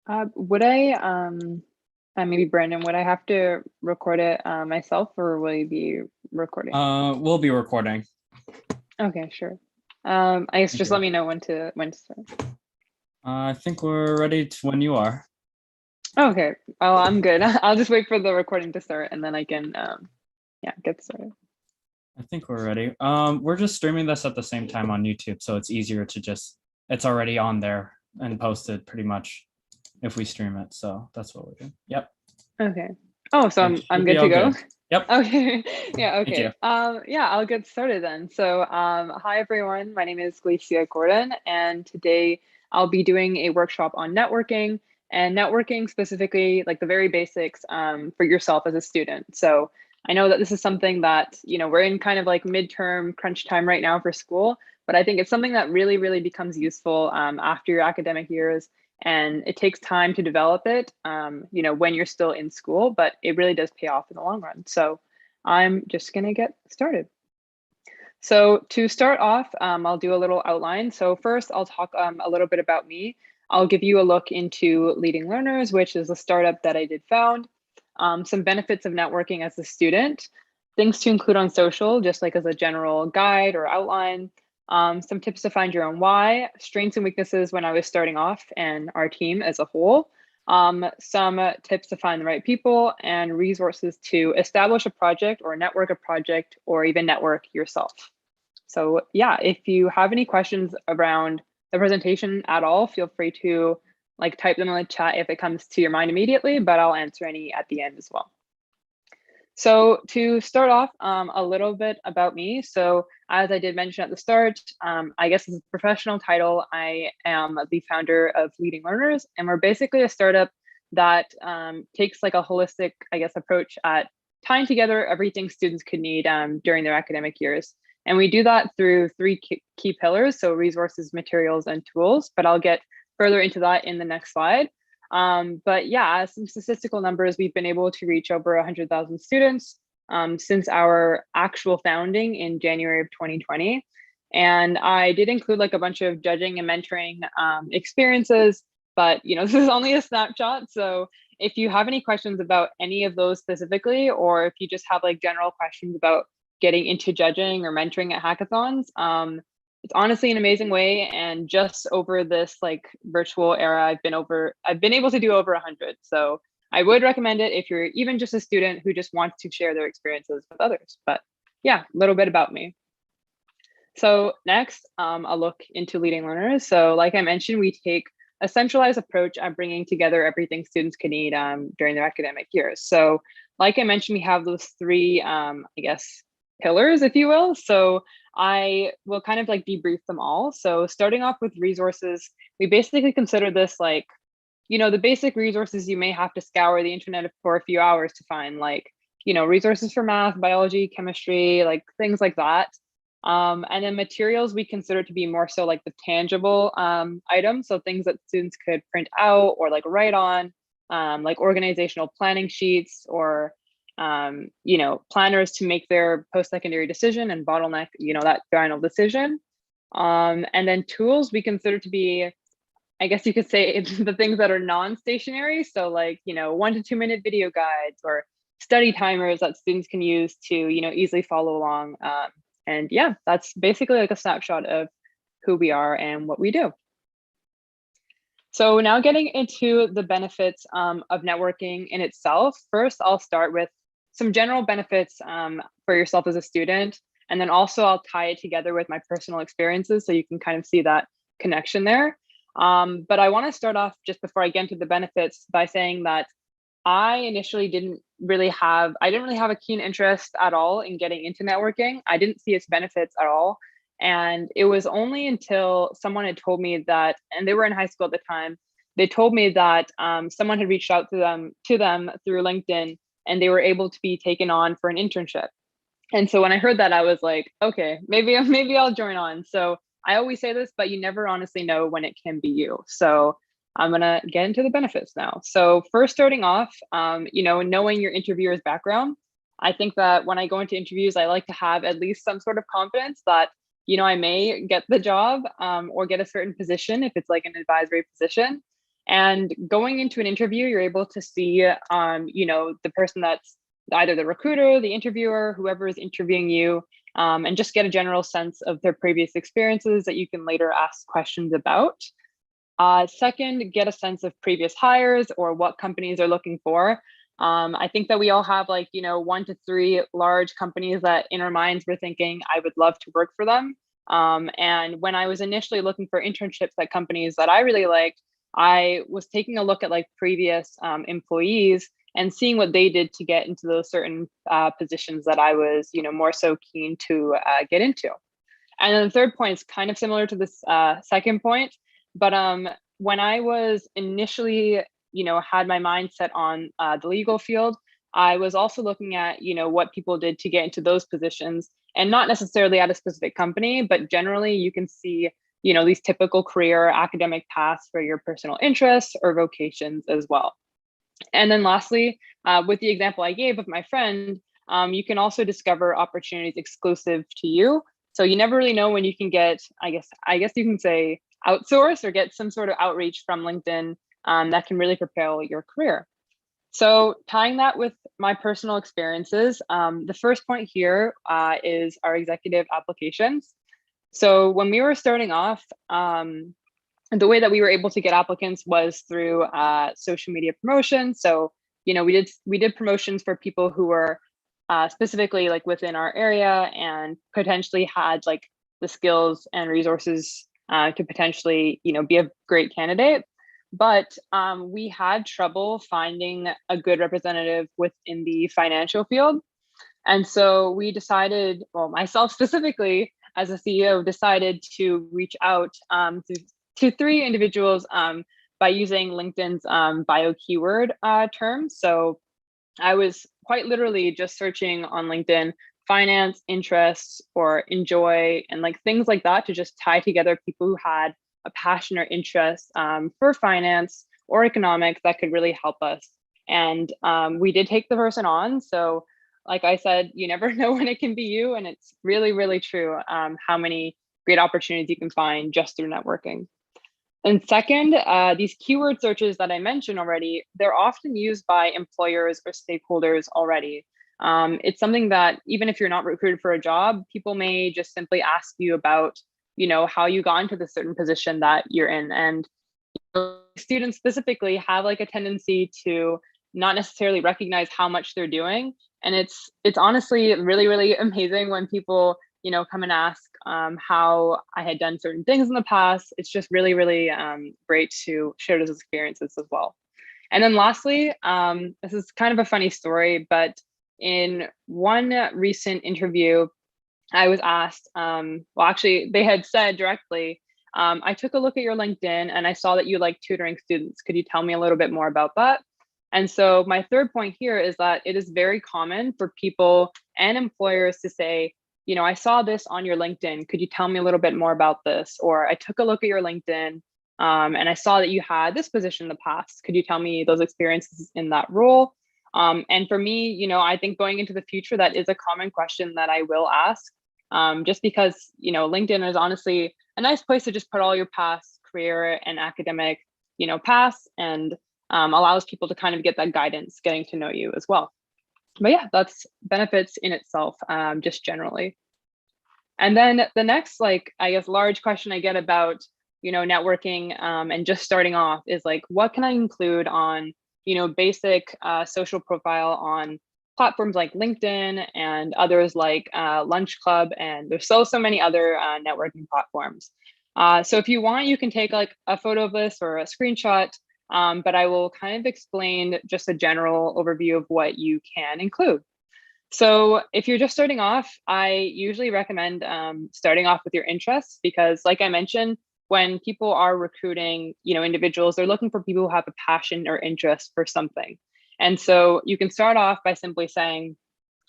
Would maybe Brandon, would I have to record it myself, or will you be recording? We'll be recording. Okay, sure. I guess Thank just you. let me know when to start. I think we're ready when you are. Okay, well, I'm good. I'll just wait for the recording to start and then I can yeah, get started. I think we're ready. We're just streaming this at the same time on YouTube, so it's easier to it's already on there and posted pretty much if we stream it. So that's what we're doing. Yep. Okay. Oh, so It I'm should be good to all go. good. Yep. Okay. Yeah, Thank you. okay. Yeah, I'll get started then. So, hi everyone. My name is Galicia Gordon, and today I'll be doing a workshop on networking and networking specifically like the very basics for yourself as a student. So, I know that this is something that, we're in kind of like midterm crunch time right now for school, but I think it's something that really, really becomes useful after your academic years, and it takes time to develop it, when you're still in school, but it really does pay off in the long run. So I'm just going to get started. So to start off, I'll do a little outline. So first, I'll talk a little bit about me. I'll give you a look into Leading Learners, which is a startup that I did found, some benefits of networking as a student, things to include on social, just like as a general guide or outline, some tips to find your own why, strengths and weaknesses when I was starting off, and our team as a whole, some tips to find the right people, and resources to establish a project or network a project or even network yourself. So yeah, if you have any questions around the presentation at all, feel free to type them in the chat if it comes to your mind immediately, but I'll answer any at the end as well. So to start off, a little bit about me. So as I did mention at the start, I guess as a professional title, I am the founder of Leading Learners, and we're basically a startup that takes like a holistic, I guess, approach at tying together everything students could need during their academic years. And we do that through three key pillars, so resources, materials, and tools, but I'll get further into that in the next slide. But yeah, some statistical numbers, we've been able to reach over 100,000 students since our actual founding in January of 2020. And I did include like a bunch of judging and mentoring experiences, but this is only a snapshot. So if you have any questions about any of those specifically, or if you just have like general questions about getting into judging or mentoring at hackathons, it's honestly an amazing way. And just over this like virtual era, I've been able to do over 100. So I would recommend it if you're even just a student who just wants to share their experiences with others. But yeah, a little bit about me. So next, a look into Leading Learners. So like I mentioned, we take a centralized approach at bringing together everything students could need during their academic years. So like I mentioned, we have those three, I guess, pillars, if you will. So I will kind of like debrief them all. So starting off with resources, we basically consider this like, the basic resources you may have to scour the internet for a few hours to find, like, resources for math, biology, chemistry, like things like that. And then materials we consider to be more so like the tangible items. So things that students could print out or like write on, like organizational planning sheets or planners to make their post-secondary decision and bottleneck, that final decision. And then tools we consider to be, I guess you could say, the things that are non-stationary. So like, 1 to 2 minute video guides or study timers that students can use to, easily follow along. And yeah, that's basically like a snapshot of who we are and what we do. So now getting into the benefits of networking in itself. First, I'll start with some general benefits for yourself as a student. And then also I'll tie it together with my personal experiences so you can kind of see that connection there. But I want to start off just before I get into the benefits by saying that I initially didn't really have a keen interest at all in getting into networking. I didn't see its benefits at all. And it was only until someone had told me that, and they were in high school at the time, they told me that someone had reached out to them through LinkedIn, and they were able to be taken on for an internship. And so when I heard that, I was like, okay, maybe I'll join on. So I always say this, but you never honestly know when it can be you. So I'm gonna get into the benefits now. So first, starting off, knowing your interviewer's background. I think that when I go into interviews, I like to have at least some sort of confidence that, I may get the job or get a certain position if it's like an advisory position. And going into an interview, you're able to see, the person that's either the recruiter, the interviewer, whoever is interviewing you, and just get a general sense of their previous experiences that you can later ask questions about. Second, get a sense of previous hires or what companies are looking for. I think that we all have 1 to 3 large companies that in our minds we're thinking, I would love to work for them. And when I was initially looking for internships at companies that I really liked, I was taking a look at previous employees and seeing what they did to get into those certain positions that I was, more so keen to get into. And then the third point is kind of similar to this second point, but when I was initially, had my mind set on the legal field, I was also looking at, what people did to get into those positions, and not necessarily at a specific company, but generally you can see, these typical career academic paths for your personal interests or vocations as well. And then lastly, with the example I gave of my friend, you can also discover opportunities exclusive to you. So you never really know when you can get, I guess you can say, outsource or get some sort of outreach from LinkedIn that can really propel your career. So tying that with my personal experiences, the first point here is our executive applications. So when we were starting off, the way that we were able to get applicants was through social media promotion. So, we did promotions for people who were specifically within our area and potentially had the skills and resources to potentially, be a great candidate. But we had trouble finding a good representative within the financial field. And so we decided, well, myself specifically as a CEO decided to reach out to 3 individuals by using LinkedIn's bio keyword terms. So I was quite literally just searching on LinkedIn finance, interests, or enjoy, and things like that to just tie together people who had a passion or interest for finance or economics that could really help us. And we did take the person on. So like I said, you never know when it can be you. And it's really, really true how many great opportunities you can find just through networking. And second, these keyword searches that I mentioned already, they're often used by employers or stakeholders already. It's something that even if you're not recruited for a job, people may just simply ask you about, how you got into the certain position that you're in. And students specifically have a tendency to not necessarily recognize how much they're doing. And it's honestly really, really amazing when people, come and ask how I had done certain things in the past. It's just really, really great to share those experiences as well. And then lastly, this is kind of a funny story, but in one recent interview, I was asked, actually, they had said directly, I took a look at your LinkedIn and I saw that you like tutoring students. Could you tell me a little bit more about that? And so my third point here is that it is very common for people and employers to say, I saw this on your LinkedIn. Could you tell me a little bit more about this? Or I took a look at your LinkedIn and I saw that you had this position in the past. Could you tell me those experiences in that role? And for me, I think going into the future, that is a common question that I will ask, just because, LinkedIn is honestly a nice place to just put all your past career and academic, paths, and allows people to kind of get that guidance, getting to know you as well. But yeah, that's benefits in itself, just generally. And then the next, I guess, large question I get about, networking and just starting off is what can I include on, basic social profile on platforms like LinkedIn and others like Lunch Club, and there's so many other networking platforms. So if you want, you can take a photo of this or a screenshot, but I will kind of explain just a general overview of what you can include. So if you're just starting off, I usually recommend starting off with your interests, because like I mentioned, when people are recruiting, individuals, they're looking for people who have a passion or interest for something. And so you can start off by simply saying,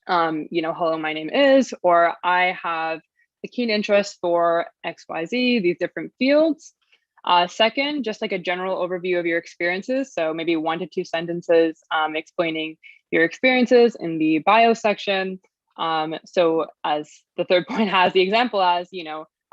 hello, my name is, or I have a keen interest for XYZ, these different fields. Second, just a general overview of your experiences. So maybe 1 to 2 sentences explaining your experiences in the bio section. So as the third point has the example as,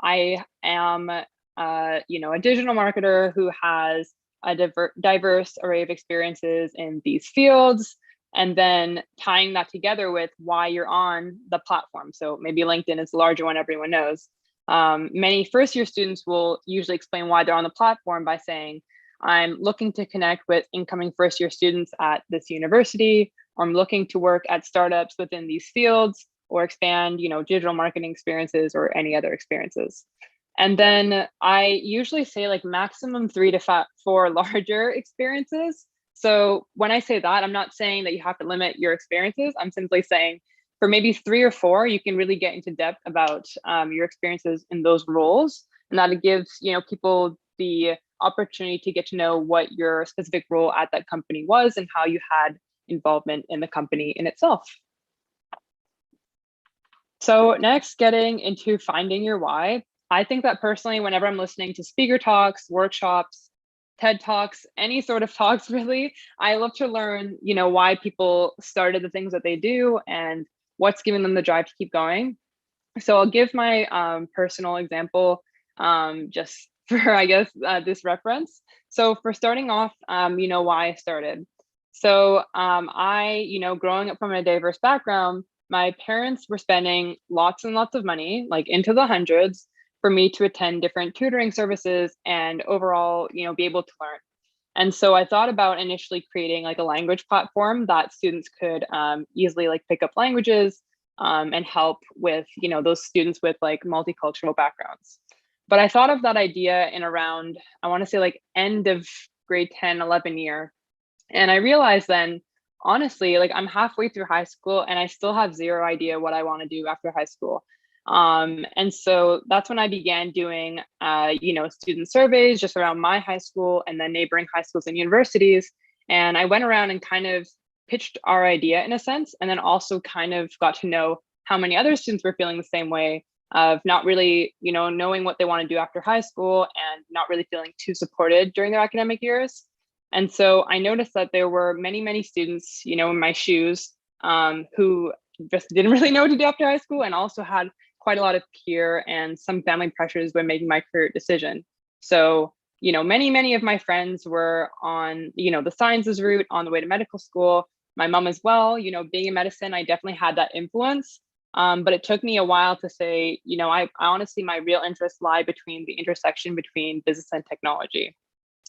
I am, a digital marketer who has a diverse array of experiences in these fields, and then tying that together with why you're on the platform. So maybe LinkedIn is the larger one everyone knows. Many first year students will usually explain why they're on the platform by saying, I'm looking to connect with incoming first year students at this university, or I'm looking to work at startups within these fields, or expand, digital marketing experiences or any other experiences. And then I usually say like maximum 3 to 4 larger experiences. So when I say that, I'm not saying that you have to limit your experiences. I'm simply saying for maybe 3 or 4, you can really get into depth about your experiences in those roles. And that it gives, people the opportunity to get to know what your specific role at that company was and how you had involvement in the company in itself. So next, getting into finding your why. I think that personally, whenever I'm listening to speaker talks, workshops, TED Talks, any sort of talks really, I love to learn, why people started the things that they do and what's giving them the drive to keep going. So I'll give my personal example just for, I guess, this reference. So for starting off, why I started. So I, growing up from a diverse background, my parents were spending lots and lots of money, like into the hundreds, for me to attend different tutoring services and overall, be able to learn. And so I thought about initially creating like a language platform that students could easily like pick up languages and help with, those students with like multicultural backgrounds. But I thought of that idea in around, I want to say like end of grade 10, 11 year. And I realized then, honestly, like I'm halfway through high school and I still have zero idea what I want to do after high school. And so that's when I began doing, student surveys just around my high school and then neighboring high schools and universities. And I went around and kind of pitched our idea in a sense, and then also kind of got to know how many other students were feeling the same way of not really, knowing what they want to do after high school and not really feeling too supported during their academic years. And so I noticed that there were many, many students, in my shoes who just didn't really know what to do after high school and also had quite a lot of peer and some family pressures when making my career decision. So, many of my friends were on, the sciences route on the way to medical school. My mom as well, being in medicine, I definitely had that influence. But it took me a while to say, I honestly, my real interests lie between the intersection between business and technology.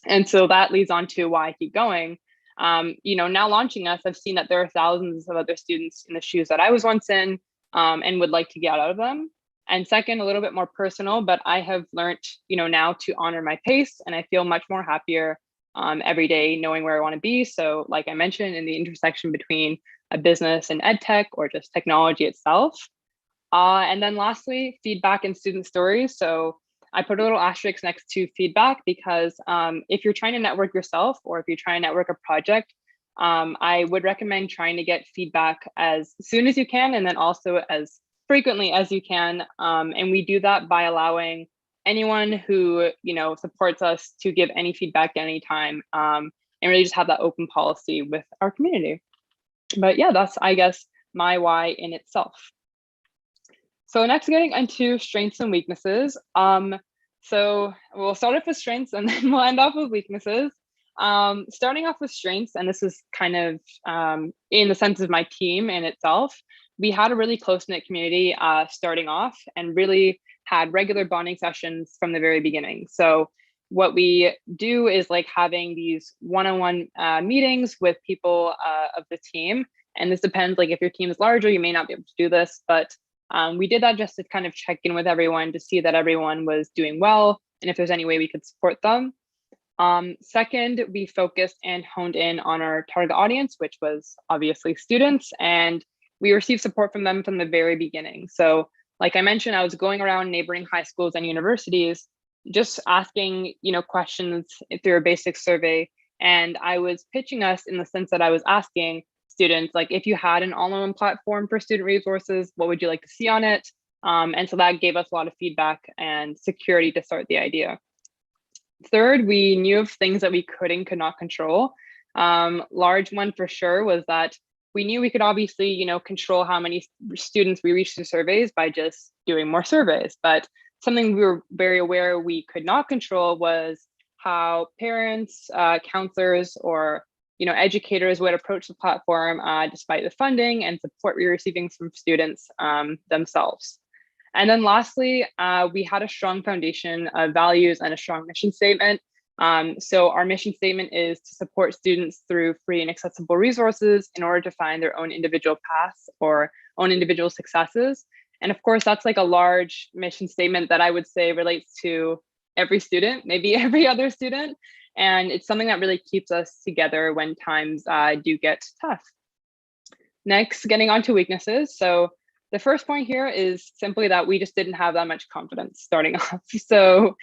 And so that leads on to why I keep going. Now launching us, I've seen that there are thousands of other students in the shoes that I was once in and would like to get out of them. And second, a little bit more personal, but I have learned, now to honor my pace, and I feel much more happier every day knowing where I want to be. So like I mentioned, in the intersection between a business and ed tech or just technology itself. And then lastly, feedback and student stories. So I put a little asterisk next to feedback because if you're trying to network yourself or if you're trying to network a project, I would recommend trying to get feedback as soon as you can and then also as frequently as you can. And we do that by allowing anyone who, supports us to give any feedback at any time and really just have that open policy with our community. But yeah, that's, I guess, my why in itself. So next, getting into strengths and weaknesses. So we'll start off with strengths and then we'll end off with weaknesses. Starting off with strengths, and this is kind of in the sense of my team in itself, we had a really close-knit community starting off and really had regular bonding sessions from the very beginning. So what we do is like having these one-on-one meetings with people of the team. And this depends, like if your team is larger, you may not be able to do this, but we did that just to kind of check in with everyone to see that everyone was doing well and if there's any way we could support them. Second, we focused and honed in on our target audience, which was obviously students, and we received support from them from the very beginning. So like I mentioned, I was going around neighboring high schools and universities, just asking, questions through a basic survey. And I was pitching us in the sense that I was asking students, like, if you had an all-in-one platform for student resources, what would you like to see on it? And so that gave us a lot of feedback and security to start the idea. Third, we knew of things that we could and could not control. Large one for sure was that we knew we could obviously, control how many students we reached through surveys by just doing more surveys. But something we were very aware we could not control was how parents, counselors, or educators would approach the platform despite the funding and support we were receiving from students themselves. And then lastly, we had a strong foundation of values and a strong mission statement. So our mission statement is to support students through free and accessible resources in order to find their own individual paths or own individual successes. And of course, that's like a large mission statement that I would say relates to every student, maybe every other student. And it's something that really keeps us together when times do get tough. Next, getting on to weaknesses. So the first point here is simply that we just didn't have that much confidence starting off. So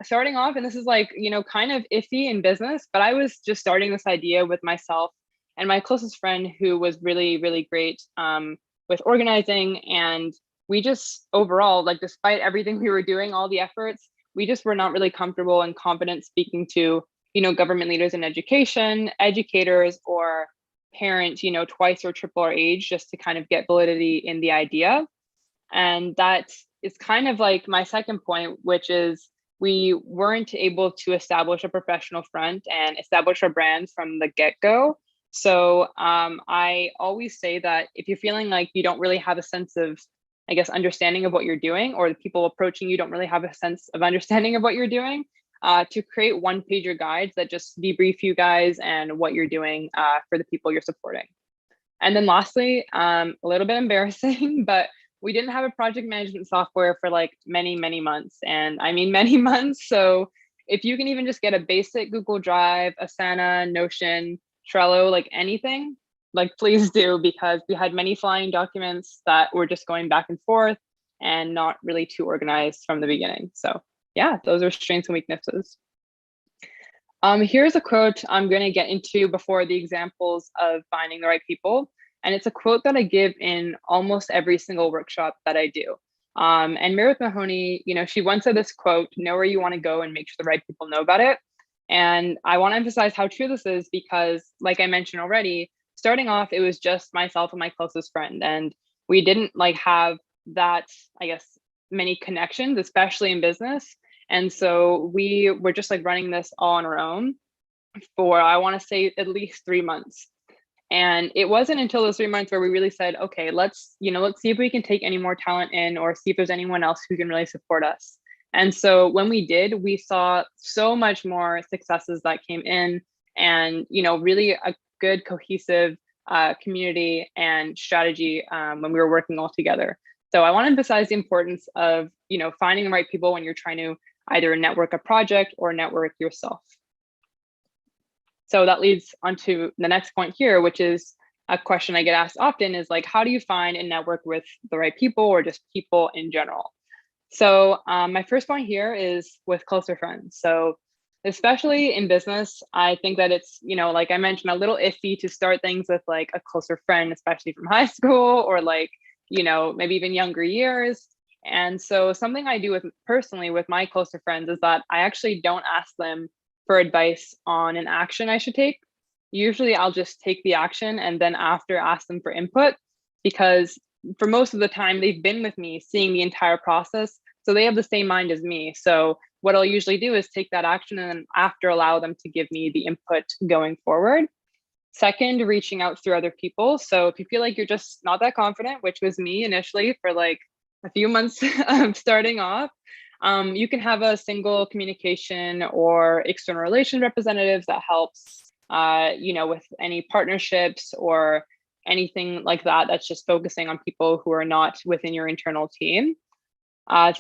starting off, and this is like, kind of iffy in business, but I was just starting this idea with myself and my closest friend who was really, really great with organizing. And we just overall, like despite everything we were doing, all the efforts, we just were not really comfortable and confident speaking to, government leaders in education, educators, or parents, twice or triple our age just to kind of get validity in the idea. And that is kind of like my second point, which is we weren't able to establish a professional front and establish our brand from the get-go. So I always say that if you're feeling like you don't really have a sense of, I guess, understanding of what you're doing, or the people approaching you don't really have a sense of understanding of what you're doing, to create one-pager guides that just debrief you guys and what you're doing for the people you're supporting. And then lastly, a little bit embarrassing, but we didn't have a project management software for like many, many months. And I mean many months. So if you can even just get a basic Google Drive, Asana, Notion, Trello, like anything, like please do, because we had many flying documents that were just going back and forth and not really too organized from the beginning. So yeah, those are strengths and weaknesses. Here's a quote I'm going to get into before the examples of finding the right people. And it's a quote that I give in almost every single workshop that I do. And Meredith Mahoney, she once said this quote, know where you want to go and make sure the right people know about it. And I want to emphasize how true this is because, like I mentioned already, starting off, it was just myself and my closest friend. And we didn't like have that, I guess, many connections, especially in business. And so we were just like running this all on our own for, I want to say, at least 3 months. And it wasn't until those 3 months where we really said, okay, let's see if we can take any more talent in or see if there's anyone else who can really support us. And so when we did, we saw so much more successes that came in and, really a good cohesive community and strategy when we were working all together. So I want to emphasize the importance of, finding the right people when you're trying to either network a project or network yourself. So that leads on to the next point here, which is a question I get asked often is like, how do you find and network with the right people or just people in general? So my first point here is with closer friends. So especially in business, I think that it's, like I mentioned, a little iffy to start things with like a closer friend, especially from high school or like, maybe even younger years. And so something I do personally with my closer friends is that I actually don't ask them for advice on an action I should take. Usually I'll just take the action and then after ask them for input because for most of the time they've been with me seeing the entire process. So they have the same mind as me. So what I'll usually do is take that action and then after allow them to give me the input going forward. Second, reaching out through other people. So if you feel like you're just not that confident, which was me initially for like a few months starting off, you can have a single communication or external relations representatives that helps, with any partnerships or anything like that. That's just focusing on people who are not within your internal team.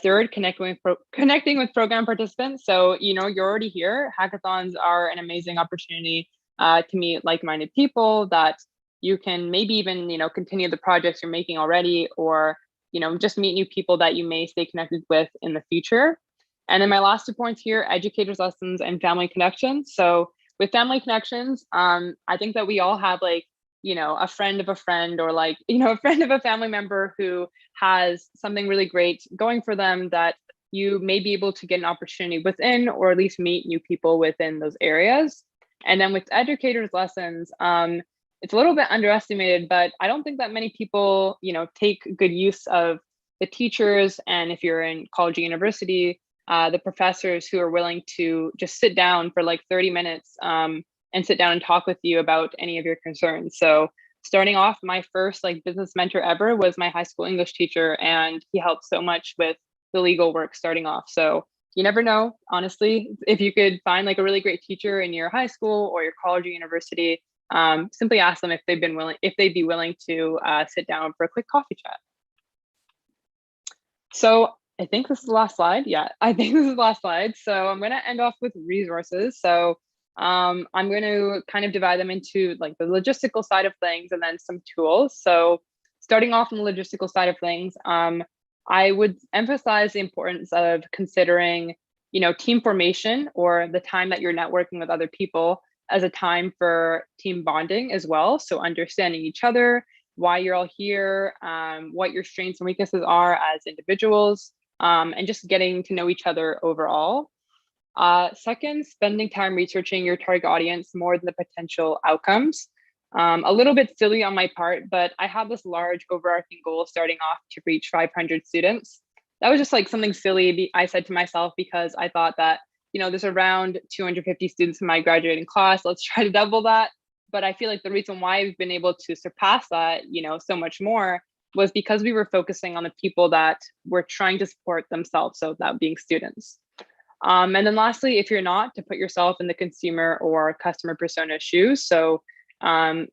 Third, connecting with program participants. So, you're already here. Hackathons are an amazing opportunity to meet like-minded people that you can maybe even, continue the projects you're making already or just meet new people that you may stay connected with in the future. And then my last 2 points here, educators lessons and family connections. So with family connections, I think that we all have like, a friend of a friend or like, a friend of a family member who has something really great going for them that you may be able to get an opportunity within or at least meet new people within those areas. And then with educators lessons, it's a little bit underestimated, but I don't think that many people, take good use of the teachers. And if you're in college or university, the professors who are willing to just sit down for like 30 minutes and sit down and talk with you about any of your concerns. So starting off, my first like business mentor ever was my high school English teacher, and he helped so much with the legal work starting off. So you never know, honestly, if you could find like a really great teacher in your high school or your college or university, simply ask them if they'd be willing to sit down for a quick coffee chat. So I think this is the last slide. Yeah, I think this is the last slide. So I'm going to end off with resources. So I'm going to kind of divide them into like the logistical side of things and then some tools. So starting off on the logistical side of things, I would emphasize the importance of considering, team formation or the time that you're networking with other people as a time for team bonding as well. So understanding each other, why you're all here, what your strengths and weaknesses are as individuals, and just getting to know each other overall. Second, spending time researching your target audience more than the potential outcomes. A little bit silly on my part, but I have this large overarching goal starting off to reach 500 students. That was just like something silly I said to myself because I thought that, there's around 250 students in my graduating class. Let's try to double that. But I feel like the reason why we've been able to surpass that, so much more was because we were focusing on the people that were trying to support themselves. So that being students. And then lastly, if you're not, to put yourself in the consumer or customer persona shoes. So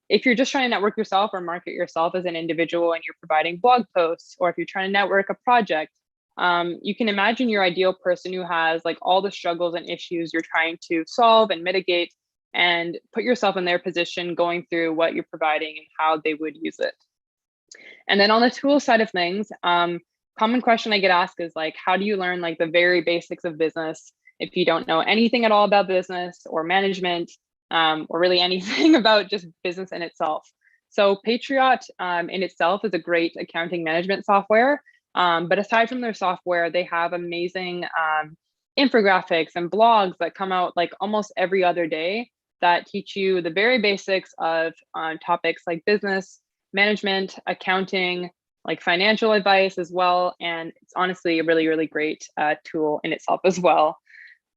if you're just trying to network yourself or market yourself as an individual and you're providing blog posts, or if you're trying to network a project, you can imagine your ideal person who has like all the struggles and issues you're trying to solve and mitigate, and put yourself in their position going through what you're providing and how they would use it. And then on the tool side of things, common question I get asked is like, how do you learn like the very basics of business if you don't know anything at all about business or management, or really anything about just business in itself? So Patriot in itself is a great accounting management software. But aside from their software, they have amazing infographics and blogs that come out like almost every other day that teach you the very basics of topics like business, management, accounting, like financial advice as well. And it's honestly a really, really great tool in itself as well.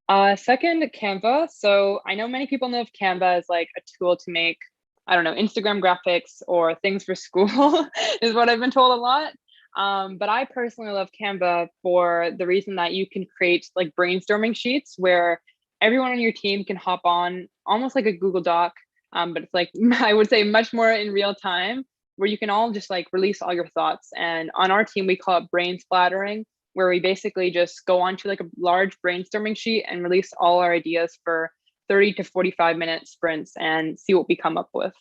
Second, Canva. So I know many people know of Canva as like a tool to make, I don't know, Instagram graphics or things for school is what I've been told a lot. But I personally love Canva for the reason that you can create like brainstorming sheets where everyone on your team can hop on almost like a Google Doc, but it's like, I would say much more in real time, where you can all just like release all your thoughts. And on our team, we call it brain splattering, where we basically just go onto like a large brainstorming sheet and release all our ideas for 30 to 45-minute sprints and see what we come up with.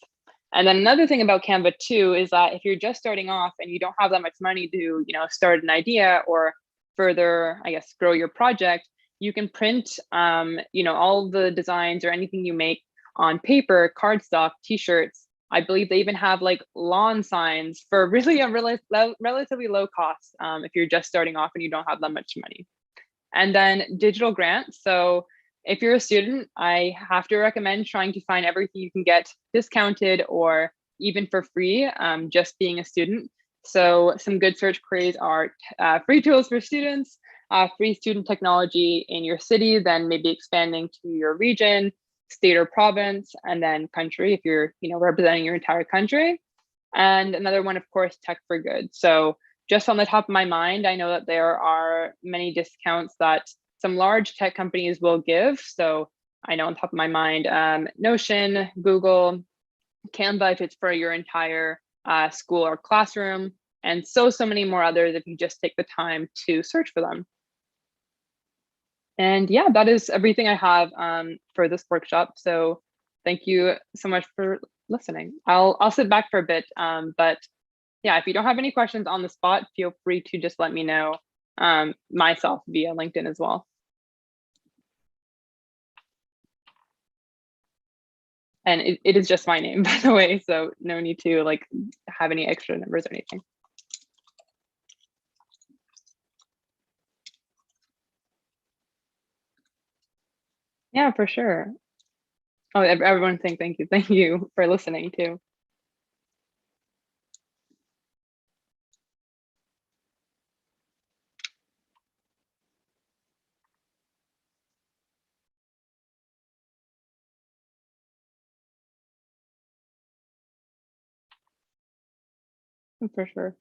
And then another thing about Canva too is that if you're just starting off and you don't have that much money to, start an idea or further, I guess, grow your project, you can print, all the designs or anything you make on paper, cardstock, t-shirts. I believe they even have like lawn signs for really a relatively low cost if you're just starting off and you don't have that much money. And then digital grants. So if you're a student, I have to recommend trying to find everything you can get discounted or even for free, just being a student. So some good search queries are free tools for students, free student technology in your city, then maybe expanding to your region, state or province, and then country if you're representing your entire country. And another one, of course, tech for good. So just on the top of my mind, I know that there are many discounts that some large tech companies will give. So I know on top of my mind, Notion, Google, Canva if it's for your entire school or classroom, and so many more others if you just take the time to search for them. And yeah, that is everything I have for this workshop. So thank you so much for listening. I'll sit back for a bit, but yeah, if you don't have any questions on the spot, feel free to just let me know myself via LinkedIn as well. And it is just my name, by the way, so no need to like have any extra numbers or anything. Yeah, for sure. Oh, everyone's saying thank you. Thank you for listening too. For sure.